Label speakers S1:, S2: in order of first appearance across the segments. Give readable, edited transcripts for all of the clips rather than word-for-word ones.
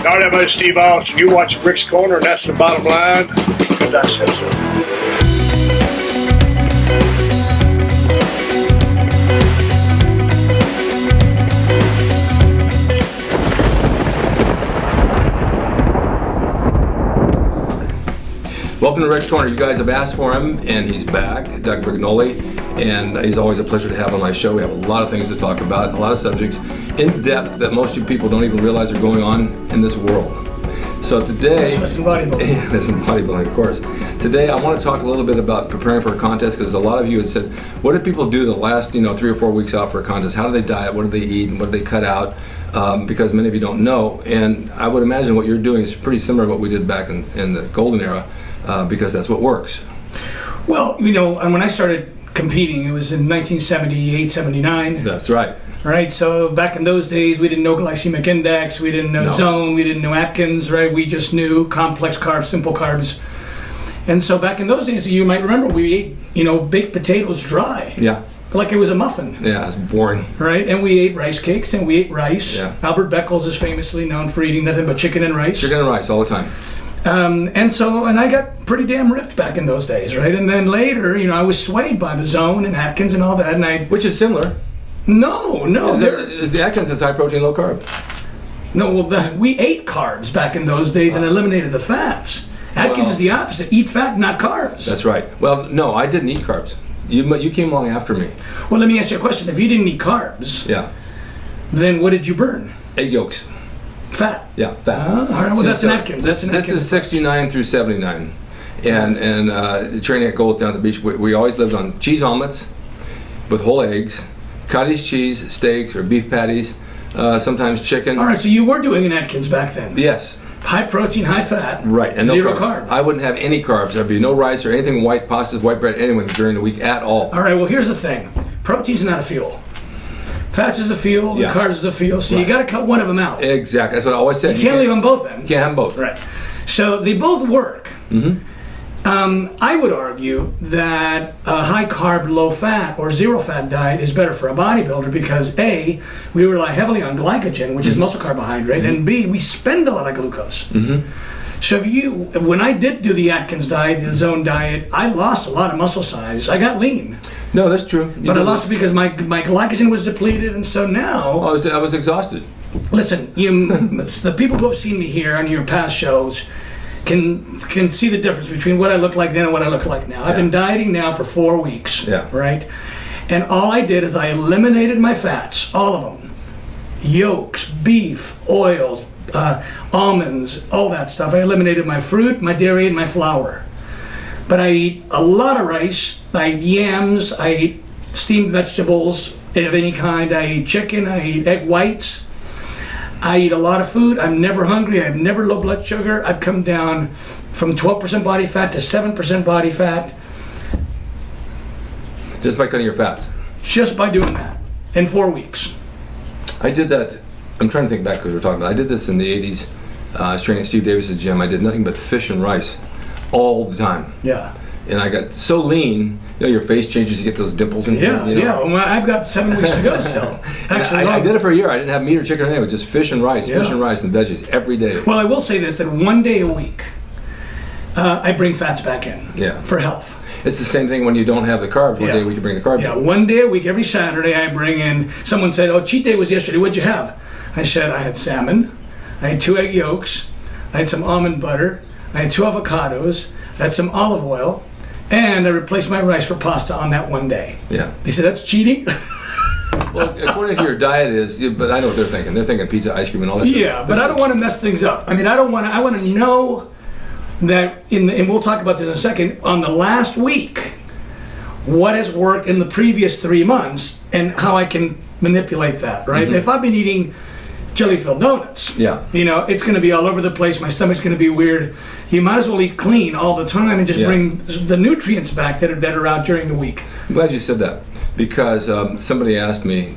S1: All right, everybody, Steve Austin. You watch Rick's Corner, and that's the bottom line. And I said so.
S2: Welcome to Ric's Corner. You guys have asked for him, and he's back, Doug Brignole, and he's always a pleasure to have on my show. We have a lot of things to talk about, a lot of subjects in depth that most people don't even realize are going on in this world. So today,
S1: Listen bodybuilding.
S2: Listen bodybuilding, of course. Today, I want to talk a little bit about preparing for a contest, because a lot of you had said, what did people do the last 3 or 4 weeks out for a contest? How do they diet? What do they eat? And what do they cut out? Because many of you don't know, and I would imagine what you're doing is pretty similar to what we did back in the golden era. Because that's what works.
S3: Well, you know, when I started competing, it was in 1978, 79.
S2: That's right.
S3: Right, so back in those days, we didn't know glycemic index, we didn't know zone, we didn't know Atkins, right? We just knew complex carbs, simple carbs. And so back in those days, you might remember, we ate, baked potatoes dry.
S2: Yeah.
S3: Like it was a muffin.
S2: Yeah, it's boring.
S3: Right, and we ate rice cakes, and we ate rice.
S2: Yeah.
S3: Albert Beckles is famously known for eating nothing but chicken and rice.
S2: Chicken and rice all the time.
S3: And I got pretty damn ripped back in those days, right? And then later, I was swayed by the zone and Atkins and all that, and
S2: Which is similar.
S3: No.
S2: Is the Atkins is high protein, low carb?
S3: No, well, we ate carbs back in those days and eliminated the fats. Atkins is the opposite. Eat fat, not carbs.
S2: That's right. Well, no, I didn't eat carbs. You came along after me.
S3: Well, let me ask you a question. If you didn't eat carbs, then what did you burn?
S2: Egg yolks.
S3: Fat.
S2: Yeah, fat.
S3: All right. Well, that's an Atkins.
S2: This is 69 through 79, and training at Gold down at the beach. We always lived on cheese omelets with whole eggs, cottage cheese, steaks or beef patties, sometimes chicken.
S3: All right. So you were doing an Atkins back then.
S2: Yes.
S3: High protein, high fat.
S2: Right. And
S3: zero
S2: no
S3: carb.
S2: I wouldn't have any carbs. There'd be no rice or anything white, pastas, white bread, anything during the week at all.
S3: All right. Well, here's the thing. Protein's not a fuel. Fats is a fuel, and carbs is a fuel, so you got to cut one of them out.
S2: Exactly, that's what I always said.
S3: You can't leave them both in.
S2: You can't have them both.
S3: Right. So they both work.
S2: Mm-hmm.
S3: I would argue that a high carb, low fat, or zero fat diet is better for a bodybuilder because A, we rely heavily on glycogen, which is muscle carbohydrate, and B, we spend a lot of glucose. So when I did do the Atkins diet, the zone diet, I lost a lot of muscle size. I got lean.
S2: No, that's true.
S3: But I lost it because my glycogen was depleted, and so now...
S2: I was exhausted.
S3: Listen, the people who have seen me here on your past shows can see the difference between what I look like then and what I look like now. I've been dieting now for 4 weeks, right? And all I did is I eliminated my fats, all of them. Yolks, beef, oils, almonds, all that stuff. I eliminated my fruit, my dairy, and my flour. But I eat a lot of rice, I eat yams, I eat steamed vegetables of any kind, I eat chicken, I eat egg whites. I eat a lot of food. I'm never hungry. I have never low blood sugar. I've come down from 12% body fat to 7% body fat.
S2: Just by cutting your fats?
S3: Just by doing that in 4 weeks.
S2: I did that. I'm trying to think back because we're talking about. I did this in the 80s. I was training at Steve Davis's gym. I did nothing but fish and rice all the time.
S3: Yeah.
S2: And I got so lean, your face changes, you get those dimples. And
S3: Well, I've got 7 weeks to go still. Actually,
S2: I did it for a year. I didn't have meat or chicken or anything. It was just fish and rice and veggies every day.
S3: Well, I will say this, that 1 day a week, I bring fats back in for health.
S2: It's the same thing when you don't have the carbs. 1 day a week you bring the carbs in.
S3: Yeah, 1 day a week, every Saturday I bring in, someone said, cheat day was yesterday, what'd you have? I said, I had salmon, I had 2 egg yolks, I had some almond butter, I had 2 avocados, I had some olive oil, and I replaced my rice for pasta on that 1 day. Yeah. They said, that's cheating?
S2: Well, according to your diet but I know what they're thinking. They're thinking pizza, ice cream, and all that stuff.
S3: Yeah, but I don't want to mess things up. I mean, I want to know that, and we'll talk about this in a second, on the last week, what has worked in the previous 3 months, and how I can manipulate that, right? If I've been eating jelly-filled donuts, it's going to be all over the place. My stomach's going to be weird. You might as well eat clean all the time and just bring the nutrients back that are out during the week.
S2: I'm glad you said that because somebody asked me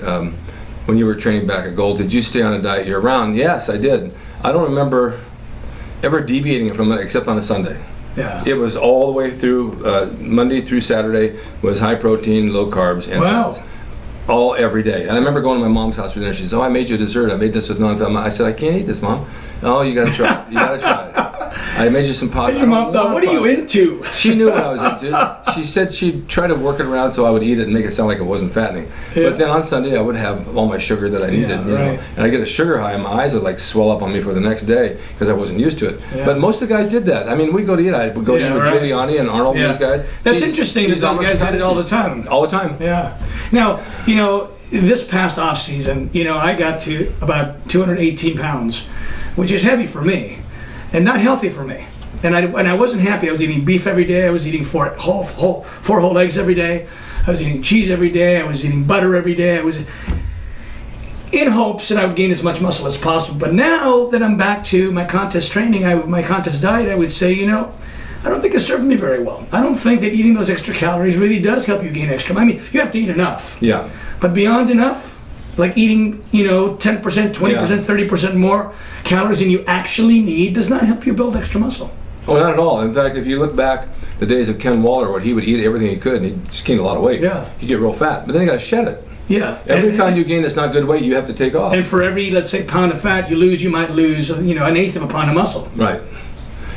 S2: when you were training back at Gold, did you stay on a diet year-round? Yes, I did. I don't remember ever deviating from it except on a Sunday.
S3: Yeah.
S2: It was all the way through Monday through Saturday was high protein, low carbs, and fats. All every day. And I remember going to my mom's house for dinner. She said, I made you a dessert. I made this with non-fat. I said, I can't eat this, Mom. Oh, you gotta try it. You gotta try it. I made you some pot.
S3: Your mom thought, what are you into?
S2: She knew what I was into. She said she'd try to work it around so I would eat it and make it sound like it wasn't fattening. Yeah. But then on Sunday I would have all my sugar that I needed, you know, and I get a sugar high and my eyes would like swell up on me for the next day because I wasn't used to it. Yeah. But most of the guys did that. I mean, we'd go to eat. I would go to eat with Giuliani and Arnold and these guys.
S3: That's interesting that those guys did it all the time.
S2: All the time.
S3: Yeah. Now, you know, this past off season, you know, I got to about 218 pounds, which is heavy for me and not healthy for me. And I wasn't happy. I was eating beef every day. I was eating four whole eggs every day. I was eating cheese every day. I was eating butter every day. I was in hopes that I would gain as much muscle as possible. But now that I'm back to my contest training, my contest diet, I would say, you know, I don't think it's serving me very well. I don't think that eating those extra calories really does help you gain extra. I mean, you have to eat enough.
S2: Yeah.
S3: But beyond enough, like eating, you know, 10%, 20%, 30% more calories than you actually need does not help you build extra muscle.
S2: Oh, not at all. In fact, if you look back the days of Ken Waller, what he would eat everything he could, and he'd just gain a lot of weight.
S3: Yeah.
S2: He'd get real fat, but then he got to shed it.
S3: Yeah.
S2: Every pound you gain that's not good weight, you have to take off.
S3: And for every, let's say, pound of fat you lose, you might lose, you know, an eighth of a pound of muscle.
S2: Right.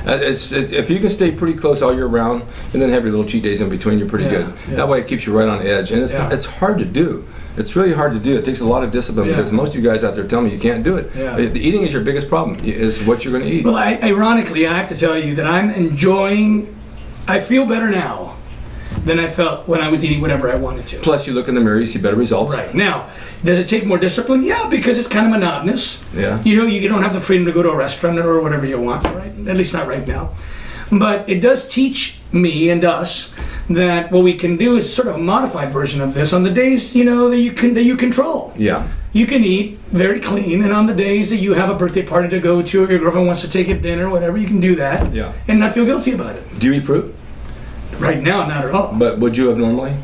S2: If you can stay pretty close all year round, and then have your little cheat days in between, you're pretty good. Yeah. That way it keeps you right on edge, and it's hard to do. It's really hard to do. It takes a lot of discipline because most of you guys out there tell me you can't do it. Yeah. The eating is your biggest problem, is what you're going to eat.
S3: Well, ironically, I have to tell you that I'm enjoying, I feel better now than I felt when I was eating whatever I wanted to.
S2: Plus, you look in the mirror, you see better results.
S3: Right. Now, does it take more discipline? Yeah, because it's kind of monotonous.
S2: Yeah.
S3: You know, you don't have the freedom to go to a restaurant or whatever you want, right? At least not right now. But it does teach me and us that what we can do is sort of a modified version of this on the days, you know, that you control.
S2: Yeah.
S3: You can eat very clean, and on the days that you have a birthday party to go to, or your girlfriend wants to take you to dinner, or whatever, you can do that.
S2: Yeah.
S3: And not feel guilty about it.
S2: Do you eat fruit?
S3: Right now, not at all.
S2: But would you have normally?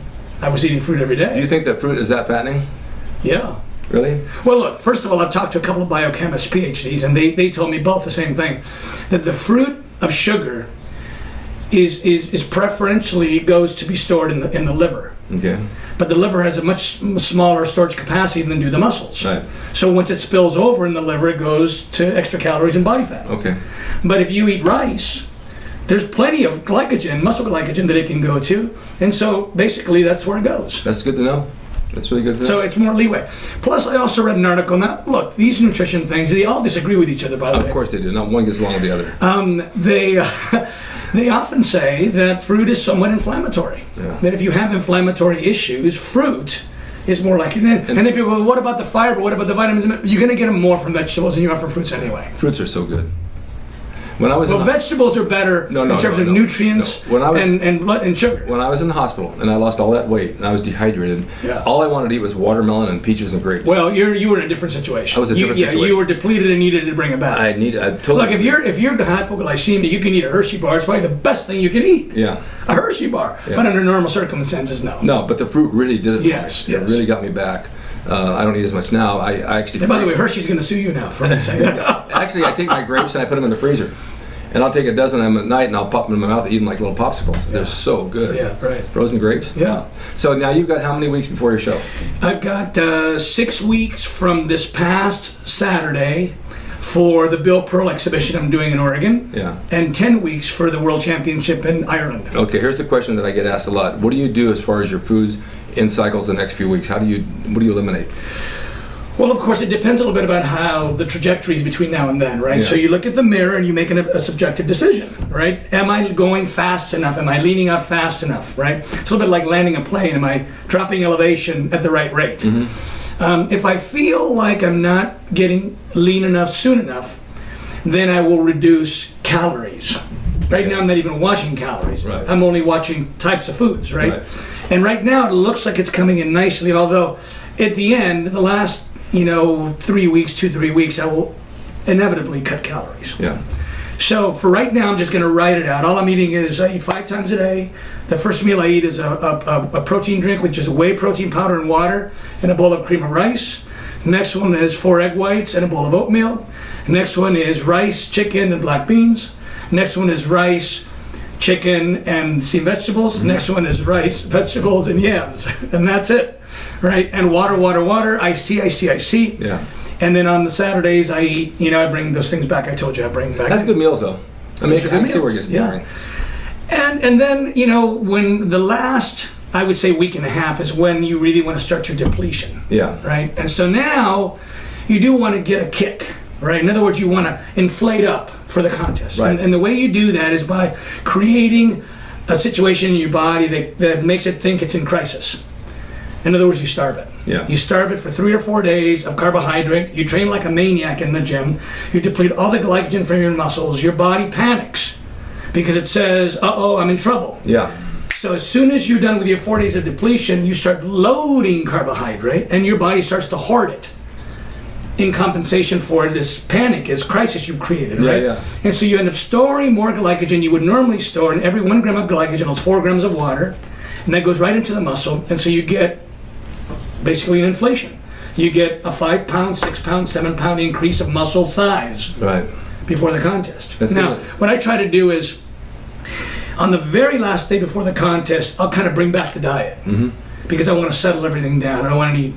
S3: I was eating fruit every day.
S2: Do you think that fruit is that fattening?
S3: Yeah.
S2: Really?
S3: Well, look, first of all, I've talked to a couple of biochemists, PhDs, and they told me both the same thing, that the fruit of sugar is preferentially goes to be stored in the liver.
S2: Okay.
S3: But the liver has a much smaller storage capacity than do the muscles.
S2: Right.
S3: So once it spills over in the liver, it goes to extra calories and body fat.
S2: Okay.
S3: But if you eat rice, there's plenty of glycogen, muscle glycogen, that it can go to. And so basically that's where it goes.
S2: That's good to know. That's really good to know.
S3: So it's more leeway. Plus, I also read an article. Now, look, these nutrition things, they all disagree with each other, by the way.
S2: Of course they do. Not one gets along with the other.
S3: They often say that fruit is somewhat inflammatory. Yeah. That if you have inflammatory issues, fruit is more likely. And then people go, well, what about the fiber? What about the vitamins? You're going to get them more from vegetables than you are from fruits anyway.
S2: Fruits are so good. When I was
S3: vegetables are better in terms of nutrients and sugar.
S2: When I was in the hospital and I lost all that weight and I was dehydrated, all I wanted to eat was watermelon and peaches and grapes.
S3: Well, you were in a different situation.
S2: I was in a different situation.
S3: You were depleted and needed to bring it back.
S2: I totally.
S3: Look, if you're hypoglycemia, you can eat a Hershey bar. It's probably the best thing you can eat.
S2: Yeah.
S3: A Hershey bar. Yeah. But under normal circumstances, no.
S2: No, but the fruit really did it for me.
S3: Yes.
S2: It really got me back. I don't eat as much now. I actually.
S3: And by the way, Hershey's going to sue you now for me saying that.
S2: Actually, I take my grapes and I put them in the freezer. And I'll take a dozen of them at night and I'll pop them in my mouth and eat them like little popsicles. Yeah. They're so good.
S3: Yeah, right.
S2: Frozen grapes?
S3: Yeah.
S2: So now you've got how many weeks before your show?
S3: I've got 6 weeks from this past Saturday for the Bill Pearl exhibition I'm doing in Oregon.
S2: Yeah.
S3: And 10 weeks for the World Championship in Ireland.
S2: Okay, here's the question that I get asked a lot. What do you do as far as your foods in cycles the next few weeks? What do you eliminate?
S3: Well, of course, it depends a little bit about how the trajectory is between now and then, right? Yeah. So you look at the mirror and you make a subjective decision, right? Am I going fast enough? Am I leaning out fast enough, right? It's a little bit like landing a plane. Am I dropping elevation at the right rate? Mm-hmm. If I feel like I'm not getting lean enough soon enough, then I will reduce calories. Right now, I'm not even watching calories.
S2: Right.
S3: I'm only watching types of foods, right? And right now, it looks like it's coming in nicely, although at the end, the last 3 weeks, I will inevitably cut calories.
S2: Yeah.
S3: So for right now, I'm just going to write it out. All I'm eating is, I eat 5 times a day. The first meal I eat is a protein drink, which is whey protein powder and water, and a bowl of cream of rice. Next one is 4 egg whites and a bowl of oatmeal. Next one is rice, chicken, and black beans. Next one is rice, chicken, and steamed vegetables. Mm-hmm. Next one is rice, vegetables, and yams. And that's it. Right, and water, iced tea.
S2: Yeah.
S3: And then on the Saturdays, I eat, I bring those things back. I told you I bring back.
S2: That's good meals, though. I mean, I can see where it gets boring.
S3: And then, when the last, I would say, week and a half is when you really want to start your depletion.
S2: Yeah.
S3: Right? And so now you do want to get a kick, right? In other words, you want to inflate up for the contest.
S2: Right.
S3: And the way you do that is by creating a situation in your body that makes it think it's in crisis. In other words, you starve it.
S2: Yeah.
S3: You starve it for 3 or 4 days of carbohydrate. You train like a maniac in the gym. You deplete all the glycogen from your muscles. Your body panics because it says, uh-oh, I'm in trouble.
S2: Yeah.
S3: So as soon as you're done with your 4 days of depletion, you start loading carbohydrate, and your body starts to hoard it in compensation for this panic, this crisis you've created, right?
S2: Yeah.
S3: And so you end up storing more glycogen you would normally store, and every 1 gram of glycogen holds 4 grams of water, and that goes right into the muscle, and so you get basically an inflation. You get a 5 pound, 6 pound, 7 pound increase of muscle size before the contest.
S2: That's
S3: now,
S2: good.
S3: what I try to do is, on the very last day before the contest, I'll kind of bring back the diet because I want to settle everything down. I don't want any,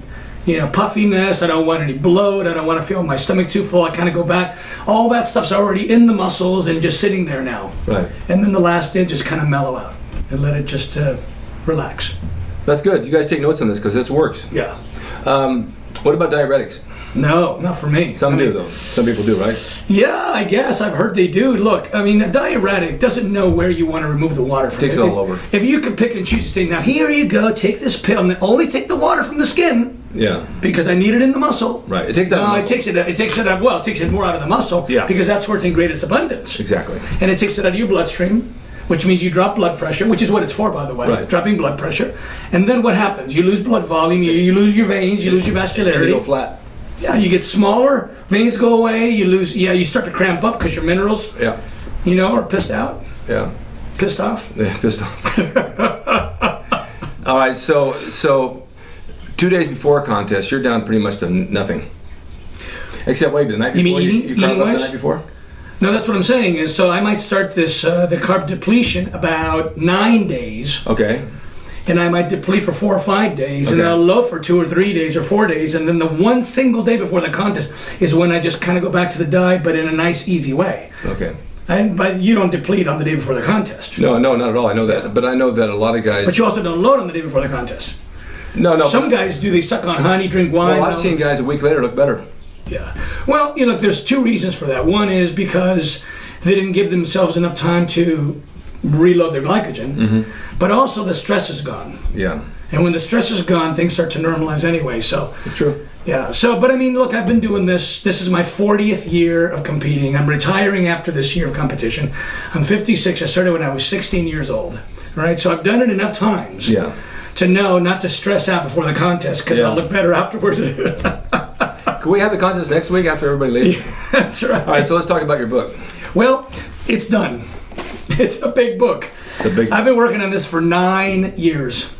S3: puffiness. I don't want any bloat. I don't want to feel my stomach too full. I kind of go back. All that stuff's already in the muscles and just sitting there now.
S2: Right.
S3: And then the last day, just kind of mellow out and let it just relax.
S2: That's good. You guys take notes on this because this works.
S3: Yeah.
S2: What about diuretics?
S3: No, not for me.
S2: Some do, though. Some people do, right?
S3: Yeah, I guess. I've heard they do. Look, I mean, a diuretic doesn't know where you want to remove the water from.
S2: Takes it all over.
S3: If you could pick and choose to say, now here you go, take this pill, and then only take the water from the skin.
S2: Yeah.
S3: Because I need it in the muscle.
S2: Right. It takes that.
S3: No, it takes it more out of the muscle.
S2: Yeah.
S3: Because that's where it's in greatest abundance.
S2: Exactly.
S3: And it takes it out of your bloodstream, which means you drop blood pressure, which is what it's for, by the way,
S2: right.
S3: Dropping blood pressure. And then what happens? You lose blood volume, you lose your veins, you lose your vascularity.
S2: You go flat.
S3: Yeah, you get smaller, veins go away, you start to cramp up because your minerals, are pissed out.
S2: Yeah.
S3: Pissed off.
S2: Yeah, pissed off. All right, so 2 days before a contest, you're down pretty much to nothing. Except, wait, the night before? You carb up the night before?
S3: No, that's what I'm saying. Is so I might start this the carb depletion about 9 days.
S2: Okay.
S3: And I might deplete for 4 or 5 days,
S2: okay.
S3: And I'll low for 2 or 3 days or 4 days, and then the one single day before the contest is when I just kind of go back to the diet, but in a nice, easy way.
S2: Okay.
S3: But you don't deplete on the day before the contest.
S2: No, not at all. I know that, but I know that a lot of guys.
S3: But you also don't load on the day before the contest.
S2: No.
S3: Some guys do. They suck on honey, drink wine.
S2: Well, I've seen guys a week later look better.
S3: Yeah. Well, there's 2 reasons for that. One is because they didn't give themselves enough time to reload their glycogen, but also the stress is gone.
S2: Yeah.
S3: And when the stress is gone, things start to normalize anyway. So
S2: it's true.
S3: Yeah. So, but I mean, look, I've been doing this. This is my 40th year of competing. I'm retiring after this year of competition. I'm 56. I started when I was 16 years old. Right. So I've done it enough times.
S2: Yeah.
S3: To know not to stress out before the contest because I'll look better afterwards.
S2: Can we have the contest next week after everybody leaves?
S3: Yeah, that's right.
S2: All right. So let's talk about your book.
S3: Well, it's done. It's a big book. I've been working on this for 9 years.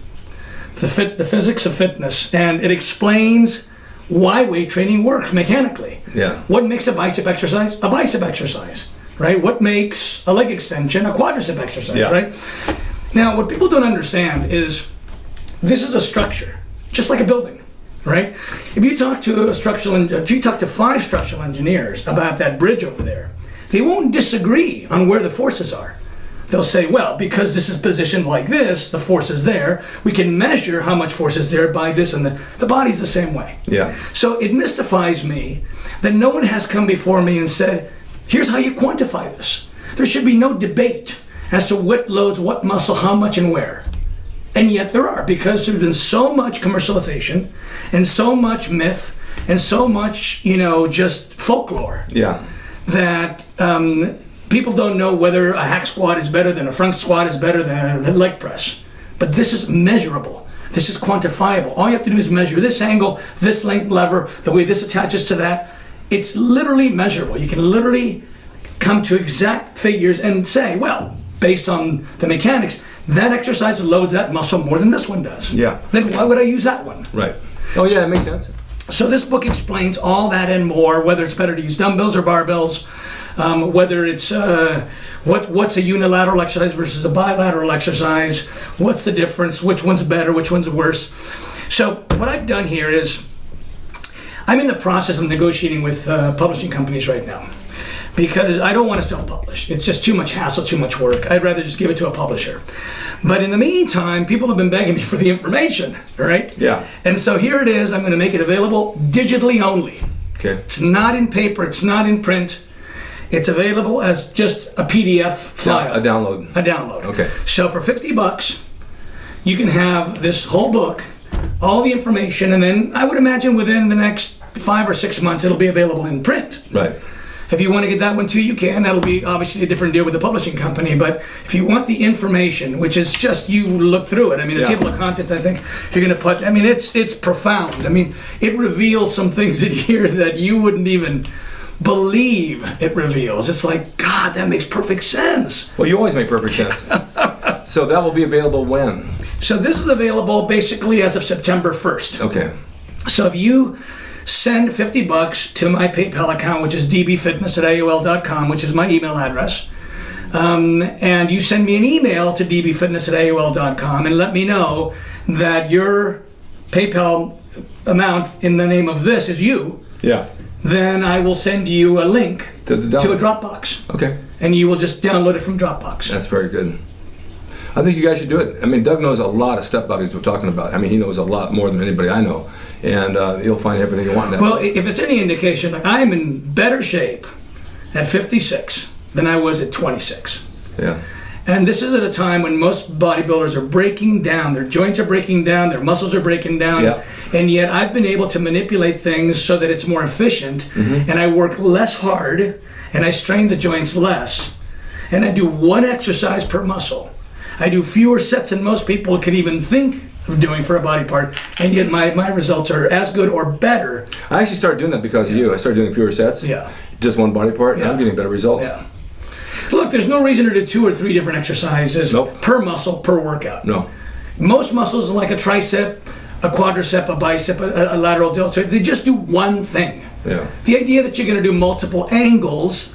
S3: The physics of fitness, and it explains why weight training works mechanically.
S2: Yeah.
S3: What makes a bicep exercise a bicep exercise, right? What makes a leg extension a quadricep exercise, right? Now, what people don't understand is this is a structure, just like a building, right? If you talk to 5 structural engineers about that bridge over there, they won't disagree on where the forces are. They'll say, well, because this is positioned like this, the force is there. We can measure how much force is there by this, and the body's the same way.
S2: Yeah.
S3: So it mystifies me that no one has come before me and said, here's how you quantify this. There should be no debate as to what loads, what muscle, how much, and where. And yet there are, because there's been so much commercialization and so much myth and so much, just folklore.
S2: Yeah.
S3: That people don't know whether a hack squat is better than a front squat is better than a leg press. But this is measurable. This is quantifiable. All you have to do is measure this angle, this length lever, the way this attaches to that. It's literally measurable. You can literally come to exact figures and say, well, based on the mechanics, that exercise loads that muscle more than this one does.
S2: Yeah.
S3: Then why would I use that one?
S2: Right. Oh, yeah, it makes sense.
S3: So this book explains all that and more, whether it's better to use dumbbells or barbells, whether it's what's a unilateral exercise versus a bilateral exercise, what's the difference, which one's better, which one's worse. So what I've done here is I'm in the process of negotiating with publishing companies right now because I don't want to self-publish. It's just too much hassle, too much work. I'd rather just give it to a publisher. But in the meantime, people have been begging me for the information, right?
S2: Yeah.
S3: And so here it is. I'm going to make it available digitally only.
S2: Okay.
S3: It's not in paper. It's not in print. It's available as just a PDF file.
S2: A download.
S3: A download.
S2: Okay.
S3: So for $50, you can have this whole book, all the information, and then I would imagine within the next 5 or 6 months it'll be available in print.
S2: Right.
S3: If you want to get that one too, you can. That'll be obviously a different deal with the publishing company. But if you want the information, which is just you look through it. I mean, the table of contents, I think you're going to put. I mean, it's profound. I mean, it reveals some things in here that you wouldn't even believe it reveals. It's like, God, that makes perfect sense.
S2: Well, you always make perfect sense. So that will be available when?
S3: So this is available basically as of September 1st.
S2: Okay.
S3: So if you send $50 to my PayPal account, which is dbfitness@aol.com, which is my email address, and you send me an email to dbfitness@aol.com and let me know that your PayPal amount in the name of this is you, then I will send you a link to a Dropbox.
S2: Okay.
S3: And you will just download it from Dropbox.
S2: That's very good. I think you guys should do it. I mean, Doug knows a lot of stuff about what we're talking about. I mean, he knows a lot more than anybody I know. And you'll find everything you want in that.
S3: Well, if it's any indication, like, I'm in better shape at 56 than I was at 26.
S2: Yeah.
S3: And this is at a time when most bodybuilders are breaking down. Their joints are breaking down. Their muscles are breaking down.
S2: Yeah.
S3: And yet I've been able to manipulate things so that it's more efficient.
S2: Mm-hmm.
S3: And I work less hard. And I strain the joints less. And I do one exercise per muscle. I do fewer sets than most people could even think of doing for a body part, and yet my results are as good or better.
S2: I actually started doing that because of you. I started doing fewer sets.
S3: Yeah.
S2: Just one body part, and I'm getting better results.
S3: Yeah. Look, there's no reason to do 2 or 3 different exercises per muscle, per workout.
S2: No.
S3: Most muscles, like a tricep, a quadricep, a bicep, a lateral deltoid, they just do one thing.
S2: Yeah.
S3: The idea that you're going to do multiple angles,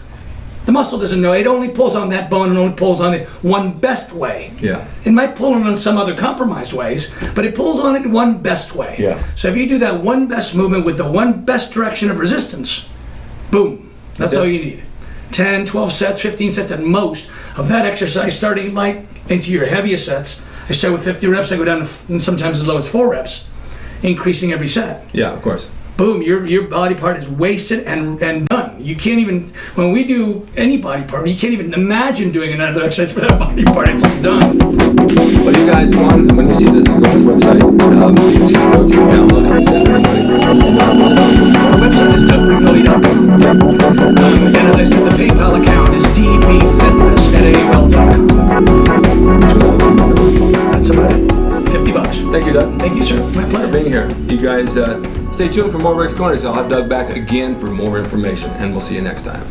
S3: the muscle doesn't know. It only pulls on that bone and only pulls on it one best way.
S2: Yeah.
S3: It might pull on some other compromised ways, but it pulls on it one best way.
S2: Yeah.
S3: So if you do that one best movement with the one best direction of resistance, boom, that's all you need. 10, 12 sets, 15 sets at most of that exercise, starting light into your heaviest sets. I start with 50 reps, I go down to sometimes as low as 4 reps, increasing every set.
S2: Yeah, of course.
S3: Boom, your body part is wasted and done. You can't even, when we do any body part, you can't even imagine doing another exercise for that body part. It's done.
S2: But you guys, when you see this, go to his website. You can see the book, you can download it, and send everybody.
S3: The website is dougbrignole.com. And as I said, the PayPal account is dbfitness@aol.com. That's about it. $50.
S2: Thank you, Doug.
S3: Thank you, sir. My pleasure.
S2: For being here. You guys, stay tuned for more Ric's Corners. I'll have Doug back again for more information, and we'll see you next time.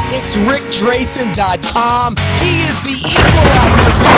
S4: It's RicDrasin.com. He is the equalizer.